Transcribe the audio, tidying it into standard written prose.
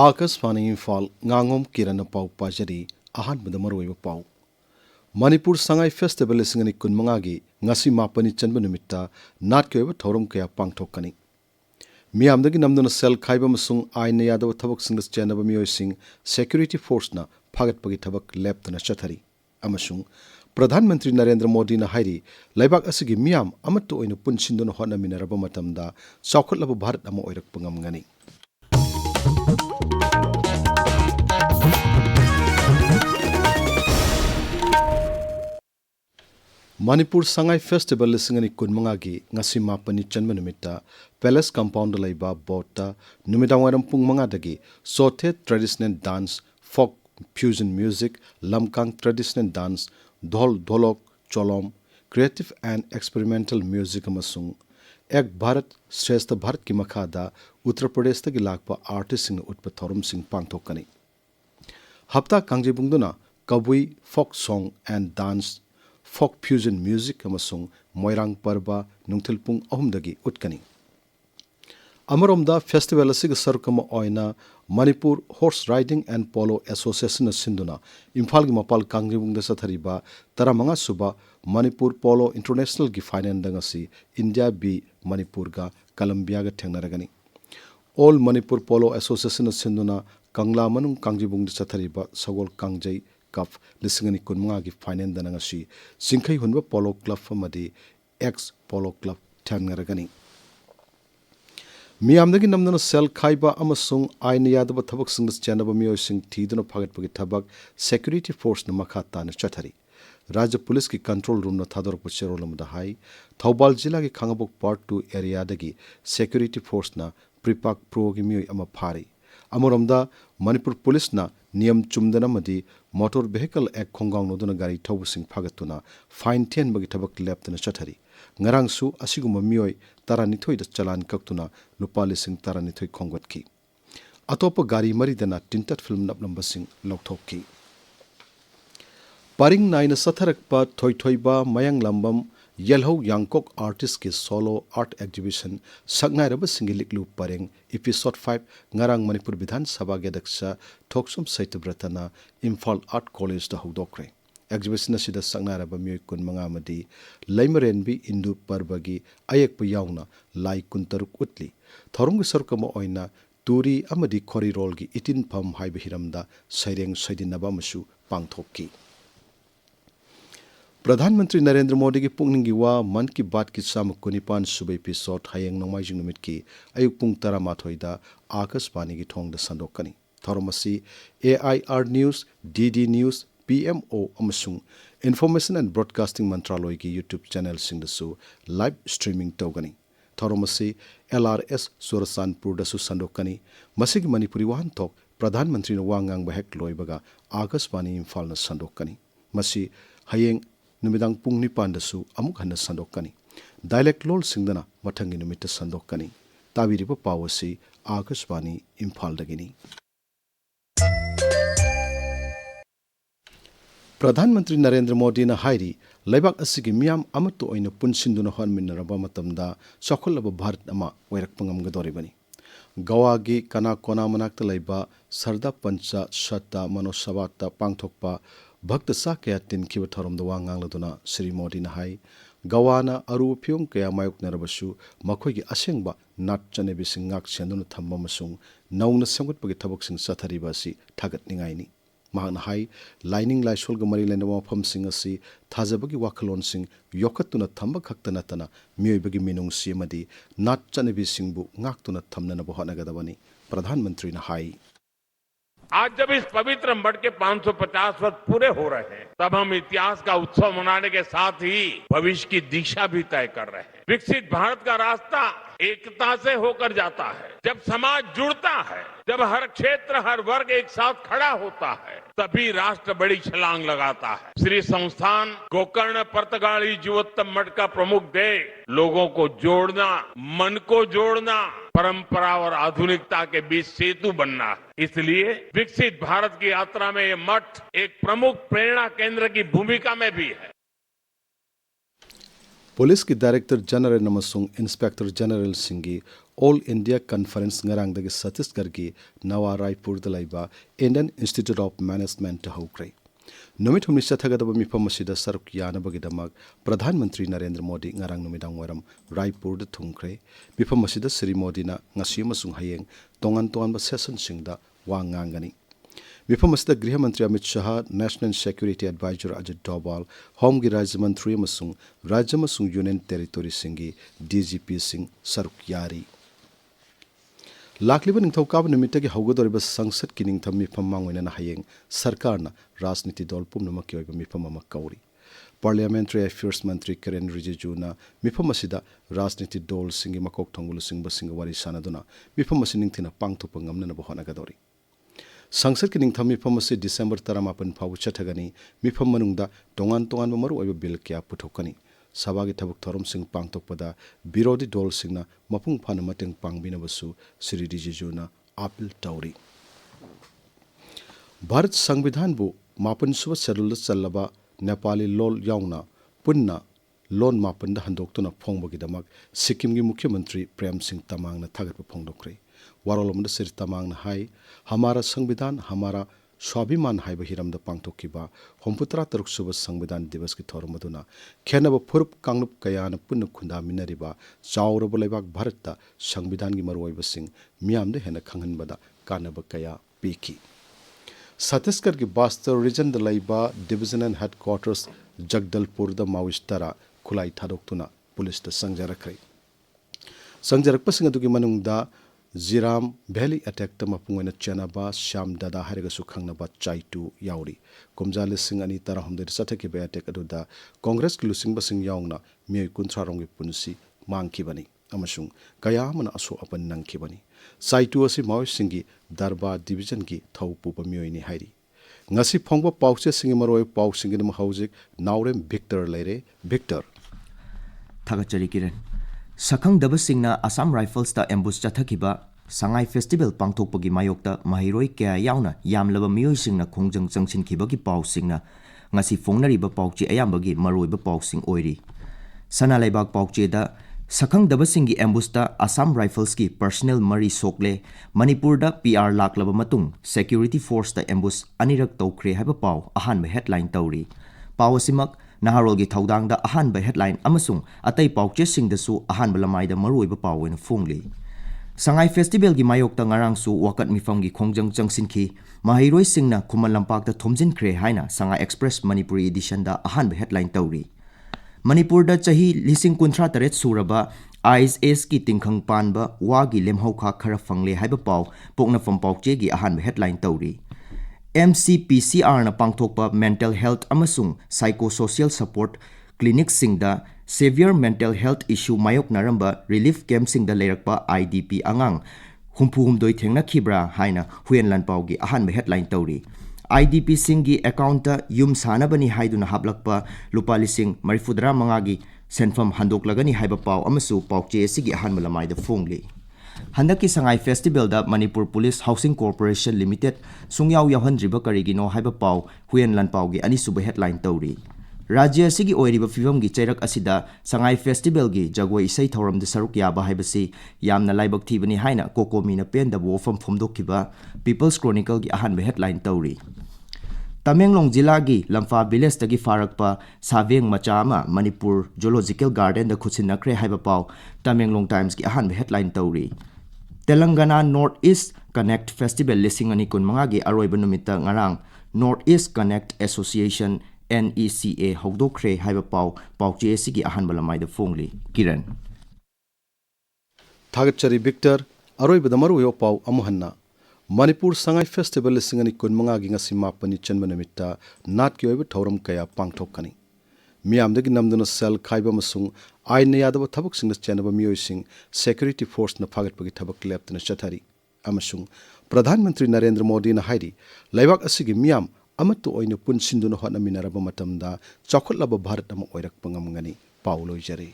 Akashvani Imphal Ngangom Kiran pau pajari ahanbada maruiba pau Manipur Sangai Festival singani kunmangagi ngasi mapani chanba numitta natkyoiba thorum kaya pangthokani miyamdagi namduna sel khaiba masung aina yadawa thabak singda chenaba miyoising security force na phagatpagi thabak leptuna chathari amasung Pradhan Mantri Narendra Modi na hairi laibak asigi miyam amattu oina punsinduna hotnaminaraba matamda chawkhatlaba Bharat ama oirakpa ngamngani Manipur Sangai Festival lisingani kunmangagi ngasi mapani chanma numita Palace Compound laiba bota numidangwaram pung mangadagi Sothe traditional dance, folk fusion music, lamkang traditional dance, dhol dholok cholom, creative and experimental music amasung Ek Bharat Shrestha Bharat ki makhada Uttar Pradesh tagi lakpa artist sing utpa thorum sing pangthokani Hapta kangjibungduna kabui folk song and dance folk fusion music amasung moirang parba nungthilpung ahumdagi utkani amaromda festival asiga sarkama oina Manipur Horse Riding and Polo Association sinduna Imphal gi mapal kangjibungda sathariba taramanga suba Manipur Polo International gi finance dangasi India B Manipur ga Colombia ga thengnaragani All Manipur Polo Association sinduna kangla manung kangjibungda sathariba sagol kangjai Cup lisingani kunmanga gi finance danangasi singkhai hunba polo club famadi ex polo club thangaragani miyamdagi namdana sel khaiba amasung aina yadaba thabak sing chanaba miyo sing thiduna phagatpagi thabak security force na makhata na chathari Rajya Police ki control room na thador puchero lamda hai Thobal jila ki Khangabok part 2 area dagi security force na pripak pro gi miyo ama phari amoromda Manipur Police na niyam chumdana madi motor vehicle ek khongang noduna gari thawbusing phagatuna fine ten bagi thabak leptuna chathari ngarang su asiguma mioi taranithoi da chalan kaktuna lupa lising taranithoi khongwatki atopa gari mari dana tintat film napnamba sing lokthokki paring naina satharakpa thoithoiba mayang lambam Yelho Yangkok artist ki solo art exhibition sagnai raba singiliklu pareng episode 5 ngarang Manipur Bidhan Sabha gedaksha thoksum saitubratana Imphal Art College da hudokre exhibition asida sagnai raba miyoi kun manga madi laimarenbi indu parbagi ayekpa yauna lai kuntaruk utli thorung sarkama oina turi amadi khori rol gi itin pham haiba hiramda saireng saidinaba masu pangthokki Pradhanmantri Narendra Modi ki pungningi wa man ki baat ki samukunipan subay episode hayeng nongmaijing numit ki ayuk pung tara mathoida Akashvani ki thong da sandokani thoromasi AIR News DD News PMO amasung Information and Broadcasting Mantraloy ki YouTube channel sing da su live streaming tawgani thoromasi LRS Surasanpur da su sandokani masigi Manipuri wahan thok Pradhanmantri na wangang bahek loibaga Akashvani Imphal na sandokani masi hayeng numidang pung nipan dasu amuk hanna sandokani dialect lol singdana mathangi numita sandokani tabiriba pawasi Akashvani Imphal dagini Pradhan Mantri Narendra Modi na hairi laibak asigi miyam amatu oina punsinduna honminaraba matamda chakhulaba Bharat ama oirakpangam gadoribani Goa gi kana kona manakta laiba Sarda Pancha Shatta Manosabata pangthokpa Bhakta sakya tin kiba thorom da wangang laduna Sri Modi na hai Gawana aru phiong kaya mayok narabasu makhoi gi asengba nat chanebi singak chenduna thamma masung nauna semgut pagi thabak sing sathariba si thagat ningai ni mahana hai lining laisol ga mari lena pham sing asi thajabagi wakhalon sing yokatuna thamba khaktana tana miyoibagi minung si madi nat chanebi singbu ngaktuna thamna na bohana gadabani Pradhan Mantri na hai आज जब इस पवित्र मठ के 550 वर्ष पूरे हो रहे हैं तब हम इतिहास का उत्सव मनाने के साथ ही भविष्य की दिशा भी तय कर रहे हैं विकसित भारत का रास्ता एकता से होकर जाता है जब समाज जुड़ता है जब हर क्षेत्र हर वर्ग एक साथ खड़ा होता है तभी राष्ट्र बड़ी छलांग लगाता है श्री संस्थान गोकर्ण पर्तगाली जीवोत्तम मठ का प्रमुख ध्येय लोगों को जोड़ना मन को जोड़ना परंपरा और आधुनिकता के बीच सेतु बनना है इसलिए विकसित भारत की यात्रा में ये मठ एक प्रमुख प्रेरणा केंद्र की भूमिका में भी है पुलिस की डायरेक्टर जनरल नमसुंग इंस्पेक्टर जनरल सिंगी all India conference ngarangdagi Chhattisgarh की नवा रायपुर दलाइबा इंडियन इंस्टीट्यूट ऑफ मैनेजमेंट हौक्रे नुमित हुमनि चथगदब मिफम असिदा सरुक यानबगिदमक प्रधानमंत्री Narendra Modi ngarang numidang waram Raipur द थुंख्रे मिफम असिदा श्री मोदीना ngasi amasung hayeng tongan tongan ba session singda wa ngangani मिफम असिदा गृह मंत्री Amit Shah national security adviser Ajit Doval home की राज्य मंत्री राज्य यूनियन टेरिटोरी सिंगी डीजीपी सिंह सरुक यारी लाखलिब निंगथौकाब निमित्तगी हौगदोरिबा संसद की निंगथम मिफम मांगोइना हयेंग सरकारना राजनीति दल पुमनमकी ओइबा मिफम अमा कौरी पार्लियामेंट्री अफेयर्स मंत्री किरेन रिजिजूना मिफम असिदा राजनीति दल सिंगी मकोक थोंगुलु सिंगबा सिंग वारी सानादुना मिफम असिन निंगथिना पांगथोप ngamnana होनागदोरी संसद की निंगथम मिफम असे डिसेंबर 18 फाउ चथगनी मिफम मनुंगदा तोंगान तोंगान मरु ओइबा बिल क्या पुथोकनी सभा की थबक थोरम सिंह पांगथोकपदा विरोधी दल सिंगना मपुंग फाना मतेंग पांगबिनबसु श्री रिजिजूना अपील तौरी भारत संविधान बु मापन सुब शेड्यूल चलबा नेपाली लोल याउना पुन्ना लोन मापन द हंदोक्तुना फोंगबगिदमक सिक्किम की मुख्यमंत्री प्रेम सिंह तमांगना थागत फोंगदोक्रे वारोलमद श्री तमांगना हाई हमारा संविधान हमारा स्वाभिमान हाइब हिरमद पांगथोकिबा 63 सुब संविधान दिवस की थोरमदुना खेनब फुरुप कांगनुप कयान पुन्न खुंदा मिनरिबा चाउरब लेबाक भारत संविधान की मरुओइबसिंग मियामदे हेन खंगनबदा कानब कया पीकी छत्तीसगढ़ की बास्तर रीजन द लाइबा डिविजनल हेडक्वार्टर्स जगदलपुर द माओइस्टरा खुलाई थादोक्तुना पुलिस द संजरखरै संजरकपसिंग अदुगी मनुंगदा जिराम वैली अटैक तमपुंगना चेनाबा श्याम दादा हरगसु खंगनबा चाइटू याउरी कोमजाले सिंह अनि तरहमदे सथके बे अटैक अदुदा कांग्रेस की लुसिंग बसिंग याउंगना मिय कुंथ्रा रोंगे पुनसी मांगखिबनी अमसुंग कयामना असो अपन नंगखिबनी चाइटू असि माओइ सिंगी दरबा डिविजन की थौ पुप मियनि हाइरी ngasi phongba pauche singi maroi pau singi nam hauzik naurem victor leire victor thagachari kiran sakhang daba singna assam rifles ta ambush chathakiba sangai festival pangthokpagi mayokta mahiroi kya yauna yamlaba miyoi singna khongjang changsin khibagi pau singna ngasi fongnari ba pauchi ayambagi maroi ba pau sing oiri sana laibak pauche da sakhang daba singi ambush ta assam rifles ki personnel mari sokle manipur da pr laklaba matung security force ta ambush anirak tawkhre haiba pau ahan ba headline tawri pau asimak naharol gi thaudang da ahan ba headline amasung atai pauche sing da su ahan ba lamai da maroi ba pau en fongli sangai festival gi mayok ta ngarang su wakat mifam gi khongjang changsin khi mahiroi singna khuman lampak da thomjin khre haina sangai express manipuri edition da ahan ba headline tawri Manipur da chahi lising kunthra taret suraba IS ki tingkhang panba wagi lemhauka khara fangle haiba paw pokna fam pawche gi ahan headline tawri MCPCR na pangthokpa mental health amasung psychosocial support clinic singda severe mental health issue mayok naramba relief camp singda leirakpa IDP angang humpu humdoi thengna khibra haina huenlan paw gi ahan headline tawri IDP singi account yum sanabani haiduna hablakpa lupa lising marifudra mangagi senfam handok lagani haiba paw amasu pawche sigi ahan malamai da fongli handaki sangai festival da Manipur Police Housing Corporation Limited sungyaw yawhandriba karigino haiba paw huyen lan paw gi ani suba headline tawri Rajya sigi oiriba fivam gi chairak asida sangai festival gi jagoi isai thoram de saruk ya ba haibasi yamna laibak thibani haina kokomi na pen da wo fam phomdokkiba People's Chronicle gi ahan headline tawri Tamenglong jila gi lamfa village tagi farakpa saveng machama Manipur Zoological Garden da khutsin nakre haiba paw Tamenglong Times gi ahan headline tawri Telangana North East Connect Festival lising ani kun mga gi aroiba numita ngarang North East Connect Association NECA hogdokre haiba paw pawche sigi ahan balamai da fongli kiran Thagachari Victor aroiba da maru yo paw amuhanna Manipur Sangai Festival lisingani kun manga gi ngasi mapani chanma namitta nat ki oiba thoram kaya pangthokani miamdagi namduna sel khaiba masung aina yadaba thabak singna chanaba miyoi sing security force na phagatpagi thabak leptana chathari amasung Pradhan Mantri Narendra Modi na hairi laibak asigi miam amatu oina punsinduna hotna minaraba matamda chakhutlaba bharat ama oirak pangamngani pauloi jare